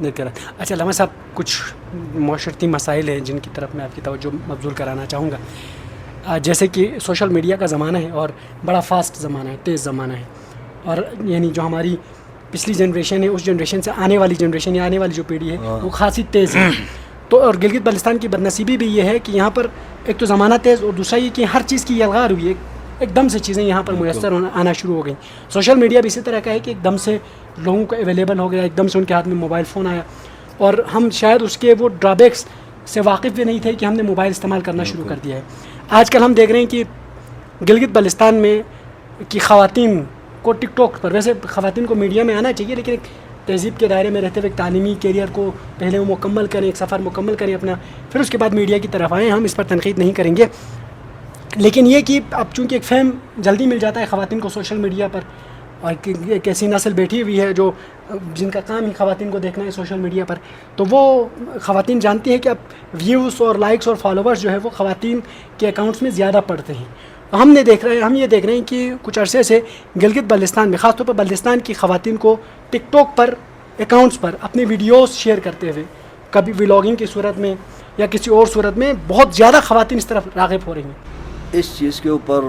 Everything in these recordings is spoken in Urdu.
اچھا علامہ صاحب، کچھ معاشرتی مسائل ہیں جن کی طرف میں آپ کی توجہ مبذول کرانا چاہوں گا. جیسے کہ سوشل میڈیا کا زمانہ ہے اور بڑا فاسٹ زمانہ ہے، تیز زمانہ ہے، اور یعنی جو ہماری پچھلی جنریشن ہے اس جنریشن سے آنے والی جنریشن یا آنے والی جو پیڑھی ہے وہ خاصی تیز ہے. تو اور گلگت بلتستان کی بدنصیبی بھی یہ ہے کہ یہاں پر ایک تو زمانہ تیز، اور دوسرا یہ کہ ہر چیز کی یلغار ہوئی ہے، ایک دم سے چیزیں یہاں پر میسر آنا شروع ہو گئیں. سوشل میڈیا بھی اسی طرح کا ہے کہ ایک دم سے لوگوں کو اویلیبل ہو گیا، ایک دم سے ان کے ہاتھ میں موبائل فون آیا، اور ہم شاید اس کے وہ ڈرابیکس سے واقف بھی نہیں تھے کہ ہم نے موبائل استعمال کرنا شروع کر دیا ہے. آج کل ہم دیکھ رہے ہیں کہ گلگت بلتستان میں کی خواتین کو ٹک ٹاک پر، ویسے خواتین کو میڈیا میں آنا چاہیے، لیکن ایک تہذیب کے دائرے میں رہتے ہوئے ایک تعلیمی کیریئر کو پہلے وہ مکمل کریں، ایک سفر مکمل کریں اپنا، پھر اس کے بعد میڈیا کی طرف آئیں. ہم اس پر تنقید نہیں کریں گے، لیکن یہ کہ اب چونکہ ایک فہم جلدی مل جاتا ہے خواتین کو سوشل میڈیا پر، اور ایک ایسی نسل بیٹھی ہوئی ہے جو جن کا کام ہی خواتین کو دیکھنا ہے سوشل میڈیا پر، تو وہ خواتین جانتی ہیں کہ اب ویوز اور لائکس اور فالوورز جو ہے وہ خواتین کے اکاؤنٹس میں زیادہ پڑتے ہیں. ہم یہ دیکھ رہے ہیں کہ کچھ عرصے سے گلگت بلتستان میں، خاص طور پر بلتستان کی خواتین کو ٹک ٹاک پر اکاؤنٹس پر اپنی ویڈیوز شیئر کرتے ہوئے، کبھی ولاگنگ کی صورت میں یا کسی اور صورت میں، بہت زیادہ خواتین اس طرف راغب ہو رہی ہیں. اس چیز کے اوپر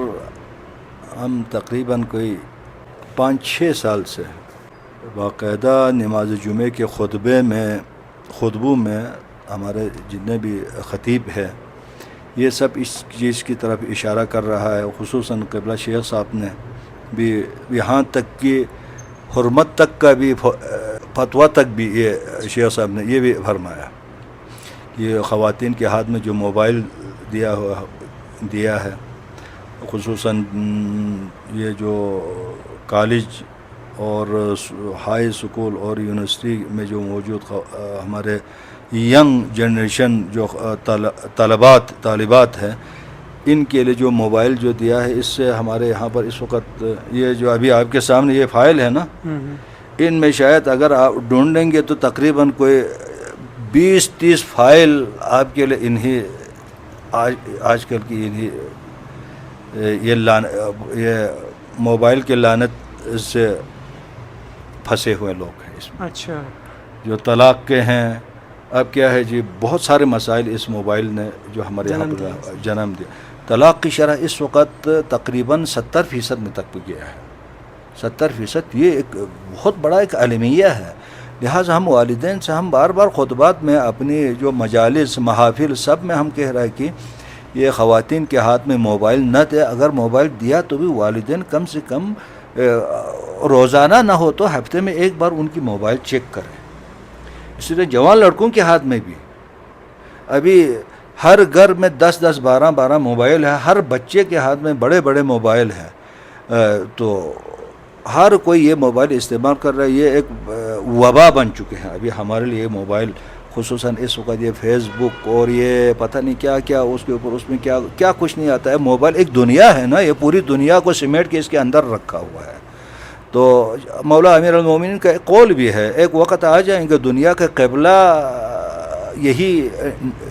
ہم تقریباً کوئی 5-6 سال سے باقاعدہ نماز جمعے کے خطبوں میں ہمارے جتنے بھی خطیب ہے یہ سب اس چیز کی طرف اشارہ کر رہا ہے. خصوصاً قبلہ شیخ صاحب نے بھی یہاں تک کہ حرمت تک کا بھی فتویٰ تک بھی یہ شیخ صاحب نے یہ بھی فرمایا کہ خواتین کے ہاتھ میں جو موبائل دیا ہے، خصوصاً یہ جو کالج اور ہائی اسکول اور یونیورسٹی میں جو موجود ہمارے ینگ جنریشن جو طالبات ہیں، ان کے لیے جو موبائل جو دیا ہے، اس سے ہمارے یہاں پر اس وقت یہ جو ابھی آپ کے سامنے یہ فائل ہے نا، ان میں شاید اگر آپ ڈھونڈیں گے تو تقریباً کوئی 20-30 فائل آپ کے لیے انہی آج کل کی انہی یہ موبائل کے لعنت سے پھنسے ہوئے لوگ ہیں اس میں. اچھا، جو طلاق کے ہیں، اب کیا ہے جی، بہت سارے مسائل اس موبائل نے جو ہمارے یہاں پر جنم دیا. طلاق کی شرح اس وقت تقریباً 70% میں تک گیا ہے. 70% یہ ایک بہت بڑا ایک المیہ ہے. لہٰذا ہم والدین سے ہم بار بار خطبات میں، اپنی جو مجالس محافل سب میں ہم کہہ رہے ہیں کہ یہ خواتین کے ہاتھ میں موبائل نہ دے. اگر موبائل دیا تو بھی والدین کم سے کم روزانہ نہ ہو تو ہفتے میں ایک بار ان کی موبائل چیک کریں. اسی طرح جوان لڑکوں کے ہاتھ میں بھی ابھی ہر گھر میں 10-10 12-12 موبائل ہے. ہر بچے کے ہاتھ میں بڑے بڑے موبائل ہیں. تو ہر کوئی یہ موبائل استعمال کر رہا ہے. یہ ایک وبا بن چکے ہیں ابھی ہمارے لیے موبائل. خصوصاً اس وقت یہ فیس بک اور یہ پتہ نہیں کیا کیا اس کے اوپر، اس میں کیا کچھ نہیں آتا ہے. موبائل ایک دنیا ہے نا، یہ پوری دنیا کو سمیٹ کے اس کے اندر رکھا ہوا ہے. تو مولا امیر المومنین کا ایک قول بھی ہے، ایک وقت آ جائیں گے دنیا کا قبلہ یہی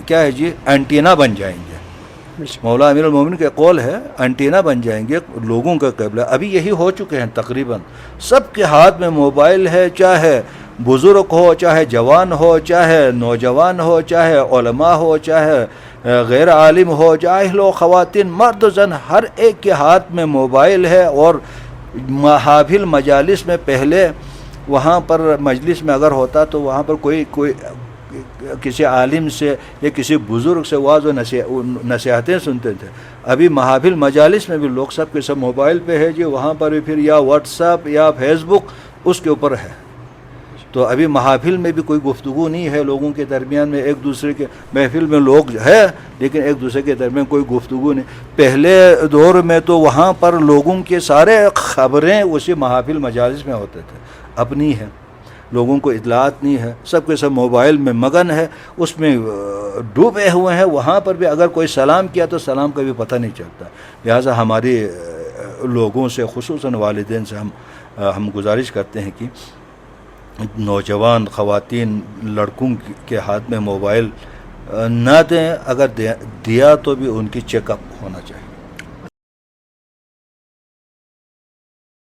کیا ہے جی، اینٹینا بن جائیں گے. مولا امیر المومنین کا قول ہے اینٹینا بن جائیں گے لوگوں کا قبلہ. ابھی یہی ہو چکے ہیں تقریباً. سب کے ہاتھ میں موبائل ہے، چاہے بزرگ ہو، چاہے جوان ہو، چاہے نوجوان ہو، چاہے علماء ہو، چاہے غیر عالم ہو، جاہل ہو، خواتین مرد زن، ہر ایک کے ہاتھ میں موبائل ہے. اور محافل مجالس میں پہلے وہاں پر مجلس میں اگر ہوتا تو وہاں پر کوئی کسی عالم سے یا کسی بزرگ سے واعظ و نصیحتیں سنتے تھے. ابھی محافل مجالس میں بھی لوگ سب کے سب موبائل پہ ہے جی. وہاں پر بھی پھر یا واٹس ایپ یا فیس بک اس کے اوپر ہے. تو ابھی محافل میں بھی کوئی گفتگو نہیں ہے لوگوں کے درمیان میں. ایک دوسرے کے محفل میں لوگ ہے لیکن ایک دوسرے کے درمیان کوئی گفتگو نہیں. پہلے دور میں تو وہاں پر لوگوں کے سارے خبریں اسی محافل مجالس میں ہوتے تھے. اب نہیں ہے، لوگوں کو اطلاعات نہیں ہے. سب کے سب موبائل میں مگن ہے، اس میں ڈوبے ہوئے ہیں. وہاں پر بھی اگر کوئی سلام کیا تو سلام کا بھی پتہ نہیں چلتا. لہٰذا ہماری لوگوں سے، خصوصاً والدین سے ہم گزارش کرتے ہیں کہ نوجوان خواتین لڑکوں کے ہاتھ میں موبائل نہ دیں. اگر دیا تو بھی ان کی چیک اپ ہونا چاہیے.